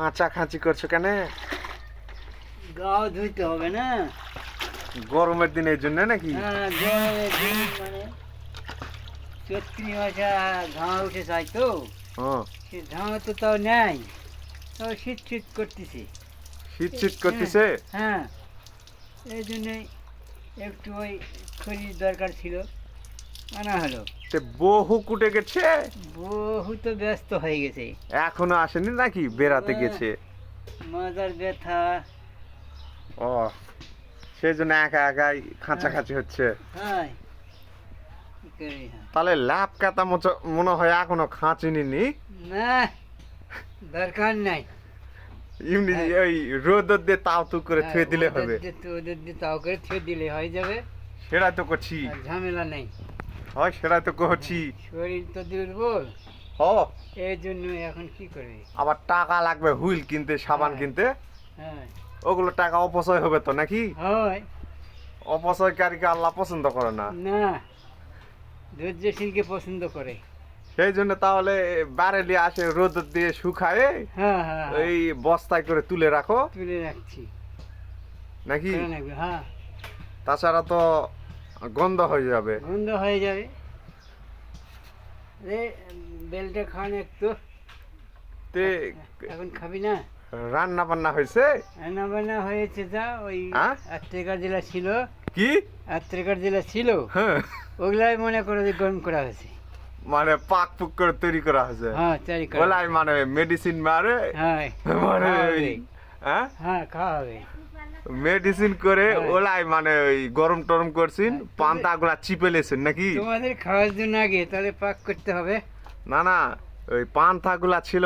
খাঁচা খাঁচি করছো কেন? গাও ধুইতে হবে না? গরমের দিন এই জন্য নাকি? হ্যাঁ, গরমের দিন মানে চৈত্রি মাসে ধান উঠে যায় তো, হ্যাঁ, সে ধান তো তাও নেই, তাও শীত শীত করতেছে। শীত শীত করতেছে। হ্যাঁ, এই জন্যই একটু ওই খড়ির দরকার ছিল, আনা হলো। তে বহু কুটে গেছে, বহু তো ব্যস্ত হয়ে গেছে, এখনো আসেনি নাকি? বেড়াতে গেছে। মাজার ব্যথা। ও, সেই জন্য একা একাই খাঁচা খাঁচি হচ্ছে। হ্যাঁ, কি করি, হ্যাঁ। তাহলে ল্যাপ কাতা মনে হয় এখনো খাঁচিনি নি। না, দরকার নাই। এমনি হ্যাঁ। ওই রোদ দিয়ে তাও তু করে থুয়ে দিলে হ্যাঁ, হবে। ওদের দিয়ে তাও করে থুয়ে দিলে হয়ে যাবে, সেটাই তো করছি। আর ঝামেলা নেই। হয় সেটাই তো করছি। শরীর তো দুর্বল, হ, এই জন্য এখন কি করবে। আবার টাকা লাগবে হুইল কিনতে, সাবান হ্যাঁ। কিনতে। হ্যাঁ, ওগুলো টাকা অপচয় হবে তো নাকি? হয় অপচয়কারীকে আল্লাহ পছন্দ করে না। না, ধৈর্যশীলকে পছন্দ করে। সেই জন্য তাহলে বারেলি আসে রোদ দিয়ে শুকায় হ্যাঁ হ্যাঁ, ওই বস্তায় করে তুলে রাখো তুলে রাখছি, নাকি? করে রাখবে, হ্যাঁ। তাছাড়া তো গন্ধ হয়ে যাবে। গন্ধ হয়ে যাবে। রে, বেলটা খান একটু। তে এখন খাবি না? রান্না বান্না হয়েছে? রান্না বান্না হয়েছে, যা ওই হ্যাঁ? আত্রেকার জেলা ছিল, কি? আত্রেকার জেলা ছিল, হ্যাঁ, ওগুলাই মনে করো যে গরম করা হয়েছে। মানে পাক পুক করে তৈরি করা হয়েছে। হ্যাঁ, চারি করা। ওলাই মানে মেডিসিন মারে, হ্যাঁ, মানে খাওয়া ওই, হবে। হ্যাঁ, হ্যাঁ, খাওয়া হবে। মেডিসিন করে হ্যাঁ। ওলাই মানে ওই গরম টরম করছেন, হ্যাঁ, পান্তা গুলা চিপে লেছেন নাকি? তোমাদের খাওয়ার জন্য আগে তাহলে পাক করতে হবে। না না, ওই পান্তা গুলা ছিল